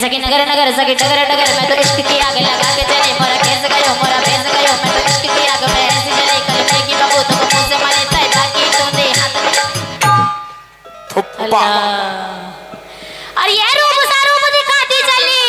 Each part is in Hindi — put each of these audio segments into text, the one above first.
सकी नगर नगर सकी डगर डगर मैं तो इश्क की आग लगा के चले मोरा केस गयो मोरा भेस गयो मैं तो इश्क की आग में ऐसी जले कलमे की बाबू तो मुंह से मारे ताई बाकी तूने हाथ थुप्पा और ये रूप सारूप दिखाती चली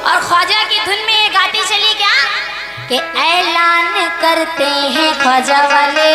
और ख्वाजा की धुन में गाती चली क्या कि ऐलान करते हैं ख्वाजा वाले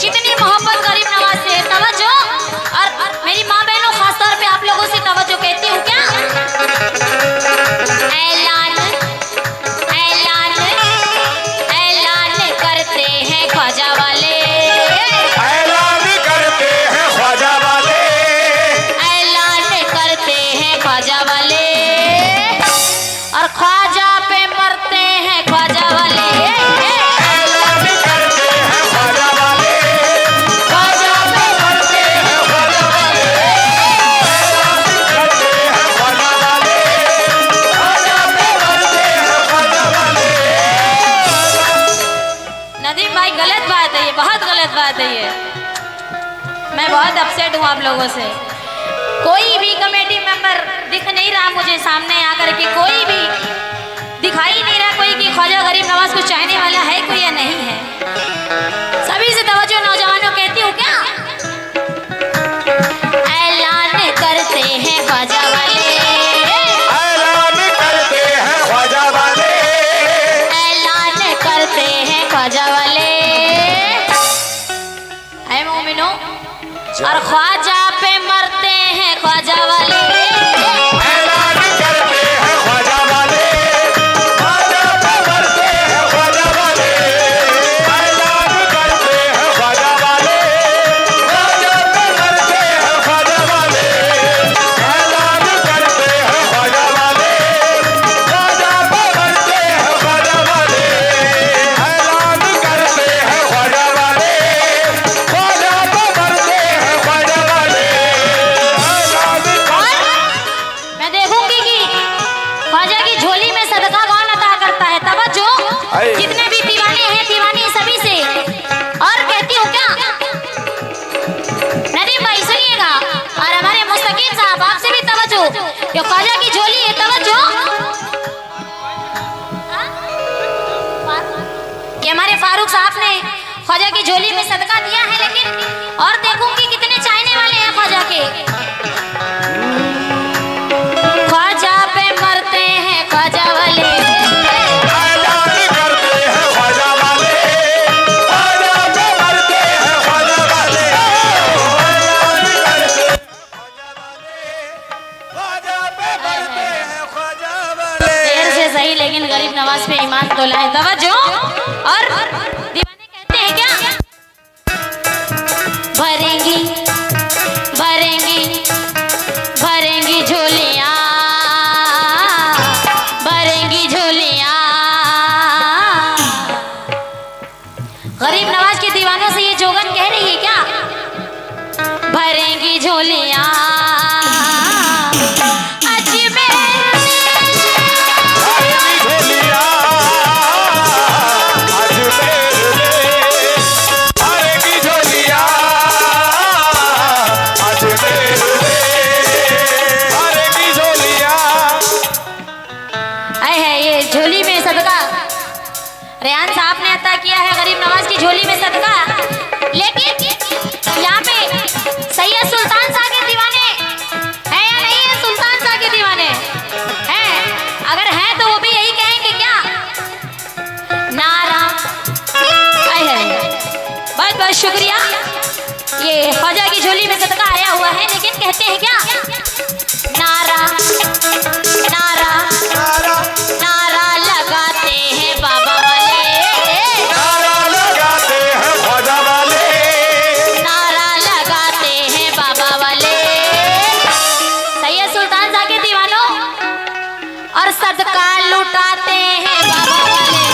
कितनी मोहब्बत गरीब नवाज से तवज्जो और मेरी माँ बहनों खास तौर पे आप लोगों से तवज्जो कहती हूँ क्या ऐलान ऐलान ऐलान करते हैं ख्वाजा वाले ऐलान करते हैं ख्वाजा वाले ऐलान करते हैं ख्वाजा वाले और ख्वाजा पे मरते हैं ख्वाजा वाले बात है ये मैं बहुत अपसेट हूँ आप लोगों से कोई भी कमेटी मेंबर दिख नहीं रहा मुझे सामने आकर के कोई भी दिखाई नहीं रहा कोई कि ख्वाजा गरीब नवाज को चाहने वाला है कोई या नहीं है सभी से तवज्जो नौजवानों कहती हूँ क्या ऐलान करते हैं ख्वाजा वाले ऐलान करते हैं ख्वाजा वाले ऐलान करते हैं ख्वाजा वाले और ख्वाजा पे मरते हैं ख्वाजा वाले ऐलान करते हैं ख्वाजा वाले ख्वाजा पे मरते हैं ख्वाजा वाले ऐलान करते हैं ख्वाजा वाले ख्वाजा पे मरते हैं ख्वाजा वाले ऐलान करते हैं ख्वाजा वाले ख्वाजा पे मरते हैं ख्वाजा वाले ऐलान करते हैं ख्वाजा वाले ख्वाजा पे मरते हैं ख्वाजा वाले मैं देखूंगी कि ख्वाजा की झोली में सदका कौन अता करता है तवज्जो जितने भी दीवाने हैं दीवानी सभी से और कहती हूँ क्या नदीम भाई सुनिएगा और हमारे मुस्तकीम साहब आपसे भी तवज्जो जो ख्वाजा की झोली है तवज्जो कि हमारे फारूक साहब ने ख्वाजा की झोली में सदका दिया है लेकिन और देखूंगी कितने चाहने वाले हैं ख्वाजा के ख्वाजा पे मरते हैं ख्वाजा वाले ऐलान करते हैं ख्वाजा वाले ख्वाजा पे मरते हैं ख्वाजा वाले ऐलान करते हैं ख्वाजा पे मरते हैं ख्वाजा वाले देर से सही लेकिन गरीब नवाज पे ईमान तो लाए तवज्जो और दीवाने कहते हैं क्या भरेंगी झोलियां अजमेर भरेंगी झोलियां अजमेर में, भरेंगी झोलियां अजमेर में, भरेंगी झोलियां। आए है ये झोली में सदका रेहान साहब ने अता किया है गरीब नवाज की झोली में सदका। लेकिन यहाँ पे सैयद सुल्तान शाह के दीवाने हैं या नहीं है? सुल्तान शाह के दीवाने हैं? अगर हैं तो वो भी यही कहेंगे क्या? नारा आए है। बहुत बहुत शुक्रिया। ये ख्वाजा की झोली में सदका आया हुआ है, लेकिन कहते हैं क्या? नारा नारा नारा नारा लगाते हैं बाबा वाले, नारा लगाते हैं ख्वाजा वाले, नारा लगाते हैं बाबा वाले। सैयद सुल्तान शाह के दीवानों और सदका लुटाते हैं बाबा वाले,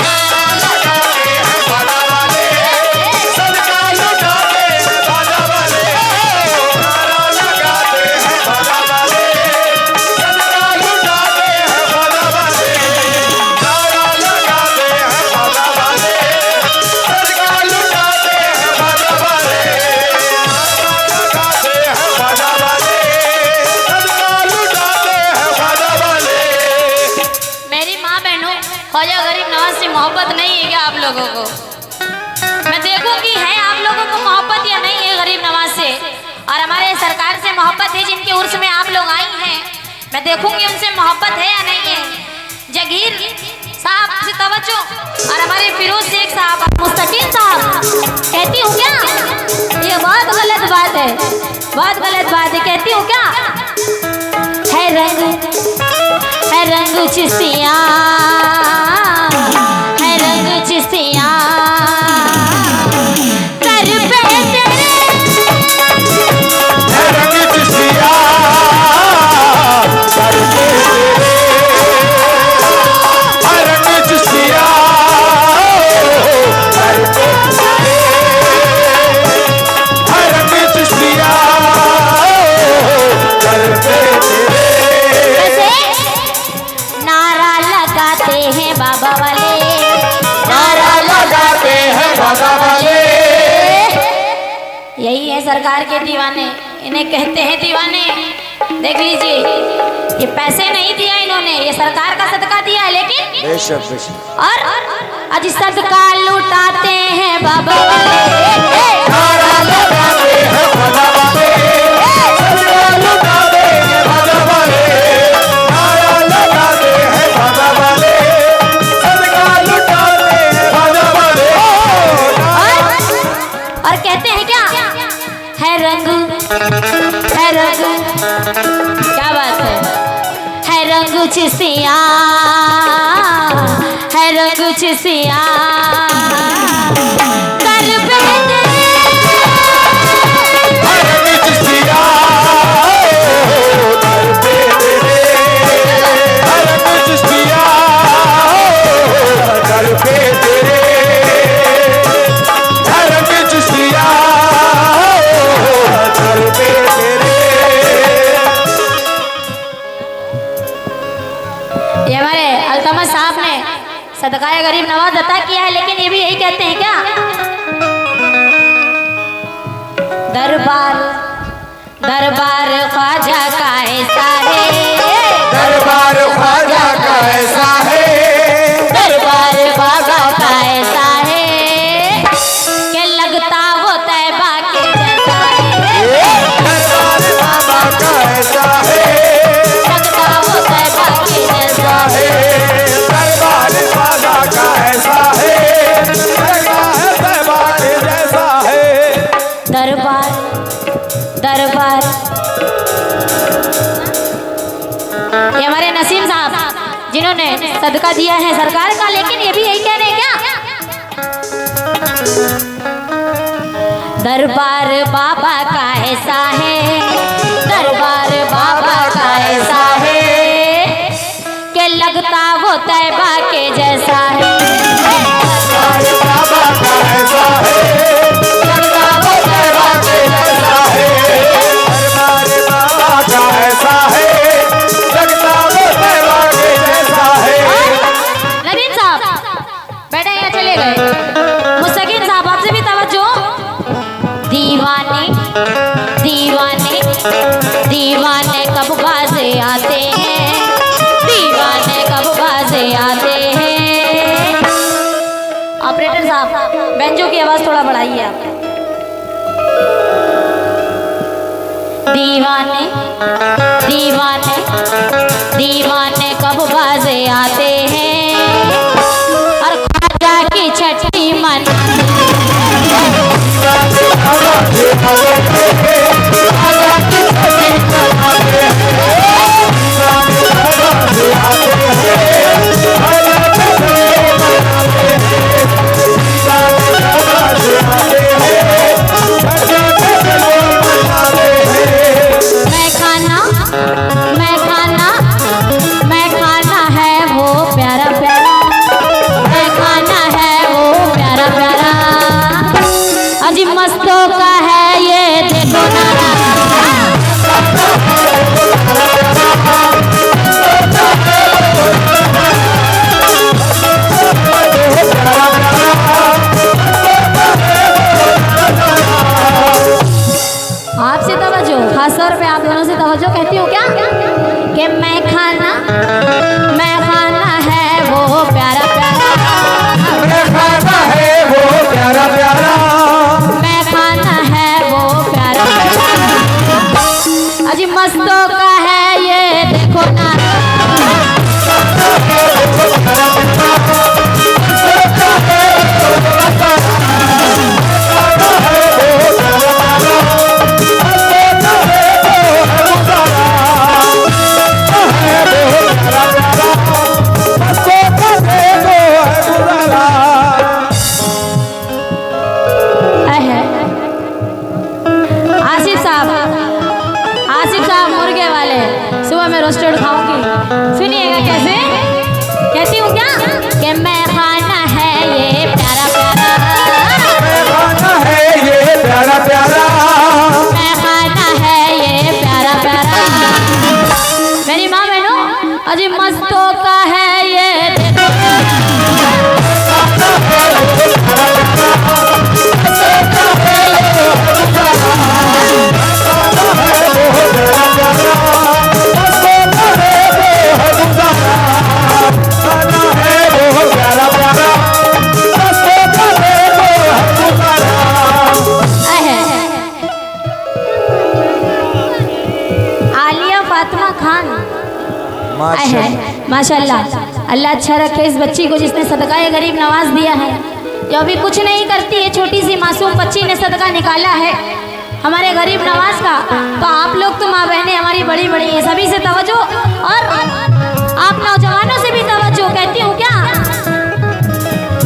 नारा लगाते हैं ख्वाजा वाले, सदका लुटाते हैं ख्वाजा वाले, नारा लगाते हैं ख्वाजा वाले, सदका लुटाते हैं ख्वाजा वाले, नारा लगाते हैं ख्वाजा वाले, सदका लुटाते हैं ख्वाजा वाले, नारा लगाते हैं ख्वाजा वाले, सदका लुटाते हैं ख्वाजा वाले। मेरी माँ बहनों, ख्वाजा गरीब नवाज से मोहब्बत नहीं है क्या आप लोगों को? मैं देखूंगी है आप लोगों को मोहब्बत या नहीं है गरीब नवाज से, और हमारे सरकार से मोहब्बत है जिनके उर्स में आप लोग आई हैं। मैं देखूंगी उनसे मोहब्बत है या नहीं है। जगीर साहब से तवज्जो, और हमारे फिरोज शेख साहब, मुस्तकीम साहब, कहती हूँ क्या? ये बहुत गलत बात है, बहुत गलत बात है। कहती हूँ क्या? है रंग चिश्तियाँ, है रंग चिश्तियाँ कर पे तेरे, है रंग चिश्तियाँ सर पे तेरे, है रंग चिश्तियाँ सर पे तेरे, है रंग चिश्तियाँ सर पे तेरे। ऐसे नारा लगाते हैं बाबा वाले, नारा लगाते हैं ख्वाजा वाले, यही है सरकार के दीवाने, इन्हें कहते हैं दीवाने। देख लीजिए, ये पैसे नहीं दिया इन्होंने, ये सरकार का सदका दिया है, लेकिन बेशक बेशक और आज सदका लुटाते हैं बाबा वाले, नारा लगाते हैं ख्वाजा वाले, सदका लुटाते हैं ख्वाजा वाले, नारा लगाते हैं ख्वाजा वाले, सदका लुटाते हैं ख्वाजा वाले। और कहते हैं क्या? है रंग, क्या बात है रंग चिश्तियाँ, है रंग चिश्तियाँ कर पे तेरे, है रंग चिश्तियाँ सर पे तेरे, है रंग चिश्तियाँ सर पे तेरे, है रंग चिश्तियाँ सर पे तेरे। ये हमारे अल्तमश साहब ने सदकाए गरीब नवाज अता किया है, लेकिन ये भी यही कहते हैं क्या? दरबार दरबार ख्वाजा का ऐसा है, दरबार ख्वाजा का ऐसा है, दरबार ख्वाजा का ऐसा है कि लगता वो तैबा के जैसा है, दरबार बाबा का ऐसा है, लगता वो तैबा के जैसा है। दरबार बाबा का ऐसा है, दरबार जैसा है। दरबार दरबार ये हमारे नसीम साहब जिन्होंने सदका दिया है सरकार का, लेकिन ये भी यही कह रहे हैं क्या? दरबार बाबा का ऐसा है, दरबार बाबा का ऐसा है कि लगता वो तैबा के जैसा है, दरबार बाबा का ऐसा है, लगता वो तैबा के जैसा दीवाने दीवाने दीवाने कब बाजे आते हैं, दीवाने कब बाजे आते हैं। ऑपरेटर साहब बेंजो की आवाज थोड़ा बढ़ाइए आप। दीवाने दीवाने दीवाने कब बाजे आते हैं, और ख्वाजा की छठी मन मस्तों का है ये देखो नारा। आपसे तवज्जो, खास तौर पे आप दोनों से तवज्जो। कहती हूँ क्या कि मैं खाना है वो प्यारा प्यारा, मैं खाना है वो प्यारा प्यारा, अजी मस्तों का है ये देखो नारा। आसिफ साहब मुर्गे वाले, सुबह में रोस्टेड खाऊंगी। सुनिएगा कैसे, कहती हूँ क्या कि मैं खाना है ये प्यारा प्यारा, मैं खाना है ये प्यारा प्यारा, मैं खाना है ये प्यारा प्यारा। मेरी माँ बहनों अजी मस्तों का है ये देखो, माशाल्लाह। अल्लाह अच्छा रखे इस बच्ची को जिसने सदका गरीब नवाज दिया है, जो अभी कुछ नहीं करती है, छोटी सी मासूम बच्ची ने सदका निकाला है हमारे गरीब नवाज का। तो आप लोग तो माँ बहनें हमारी बड़ी बड़ी हैं, सभी से तवज्जो और आप नौजवानों से भी तवज्जो। कहती हूँ क्या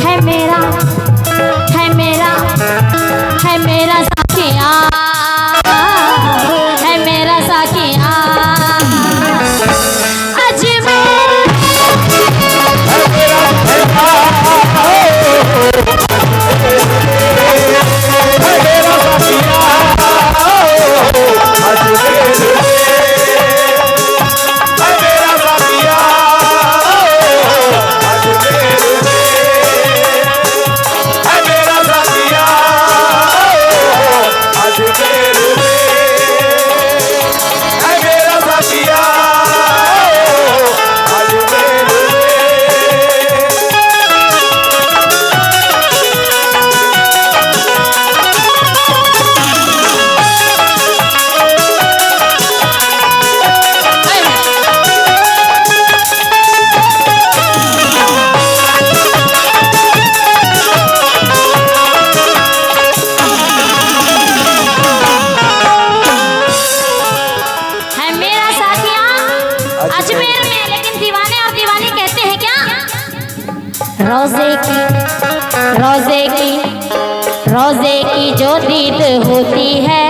है मेरा साकिया, है मेरा साकिया अजमेर में। लेकिन दीवाने और दीवानी कहते हैं क्या, रोजे की जो दीद होती है,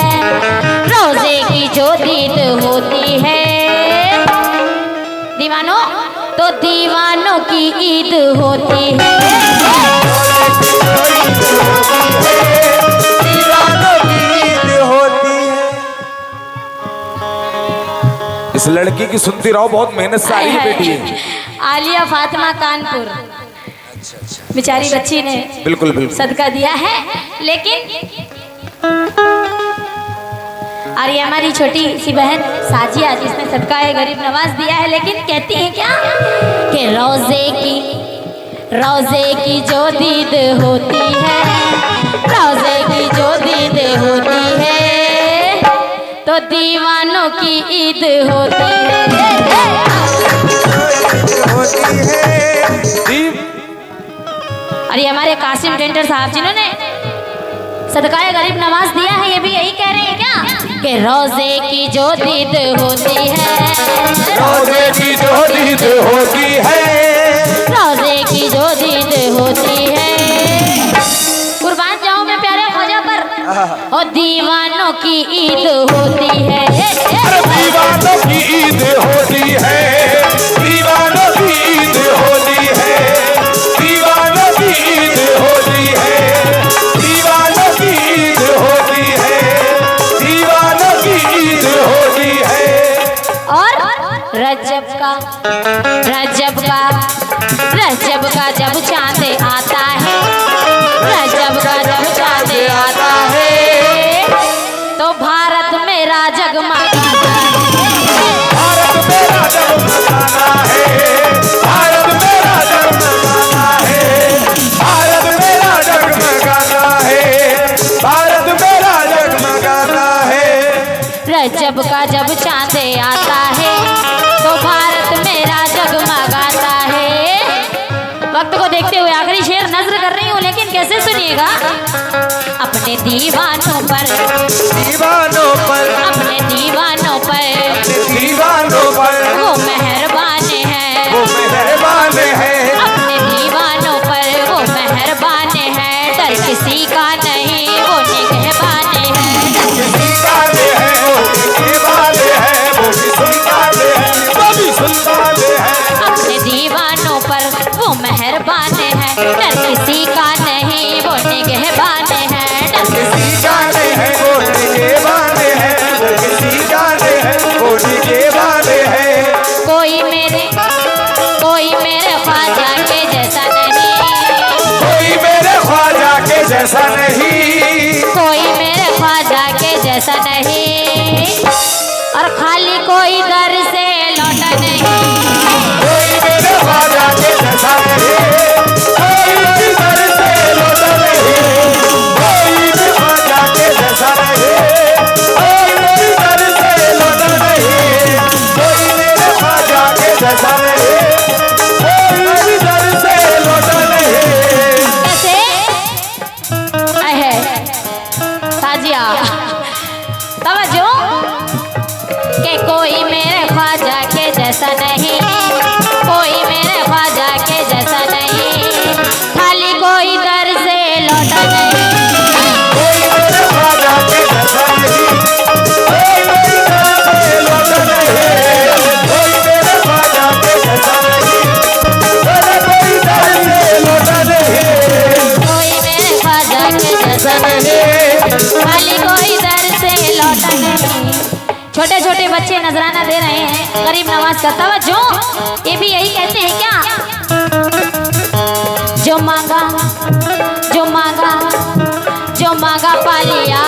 रोजे की जो दीद होती है दीवानों, तो दीवानों की ईद होती है। दीवानों की ईद होती है। इस लड़की की सुनती रहो, बहुत मेहनत से आई है बेटी है। आलिया फातिमा कानपुर, बेचारी बच्ची ने बिल्कुल बिल्कुल सदका दिया है, लेकिन और ये हमारी छोटी सी बहन साजिया जिसने सदका है गरीब नवाज दिया है, लेकिन कहती है क्या कि रोजे की जो दीद होती है, रोजे की जो दीद होती है तो दीवानों की ईद होती है। और ये हमारे कासिम टेंटर साहब जिन्होंने सदकाए गरीब नवाज दिया है, ये भी यही कह रहे हैं क्या कि रोजे की जो दीद होती है, रोजे की जो दीद होती है, रोजे की जो दीद होती है। कुर्बान जाऊं मैं प्यारे ख्वाजा पर, और दीवानों की ईद होती है। दीवानों की ईद होती है, दीवानों की ईद होती है, दीवानों की ईद होती है, दीवानों की ईद होती है, दीवानों की ईद होती है। और रजब का जब चांद आता है, रजब का जब चांद आता है तो भारत मेरा जगमगाता है, भारत मेरा जगमगाना है, भारत मेरा जगमगाना है, भारत मेरा जगमगाना है, भारत मेरा जगमगाना है। रजब का जब चांद आता है तो भारत मेरा जगमगाता है। वक्त को देखते हुए आखिरी शेर नजर कर रही हूँ, लेकिन कैसे सुनिएगा। अपने दीवानों पर, अपने दीवानों पर, दीवानों पर वो मेहरबान है, वो मेहरबान है, अपने दीवानों पर वो मेहरबान है। डर किसी का नहीं वो निगहबान है, किसी का है वो निगहबान है, वो भी सुल्तान है, वो भी सुल्तान है। अपने दीवानों पर वो मेहरबान है। डर किसी का नहीं वो निगहबान है, डर किसी का है वो निगहबान है, किसी का है वो निगहबान है। कोई मेरे ख्वाजा के जैसा नहीं, कोई मेरे ख्वाजा के जैसा नहीं, कोई मेरे ख्वाजा के जैसा नहीं, और खाली कोई दर से लौटा नहीं। कोई मेरे ख्वाजा के जैसा नहीं, कोई दर से लौटा नहीं, कोई भी ख्वाजा के जैसा नहीं, कोई दर से लौटा नहीं, कोई मेरे ख्वाजा के जैसा नहीं, कोई दर से लौटा नहीं। कैसे है साजिया तवज्जो कि कोई मेरे ख्वाजा के जैसा नहीं, कोई मेरे ख्वाजा के जैसा नहीं, खाली कोई दर से लौटा नहीं। कोई मेरे ख्वाजा के जैसा नहीं, कोई दर से लौटा नहीं, कोई मेरे ख्वाजा के जैसा नहीं, कोई दर से लौटा नहीं, कोई मेरे ख्वाजा के जैसा नहीं, खाली कोई दर से लौटा नहीं। छोटे छोटे बच्चे नजराना दे रहे हैं गरीब नवाज का, तवज्जो ये भी यही कहते हैं क्या, जो मांगा जो मांगा जो मांगा पा लिया,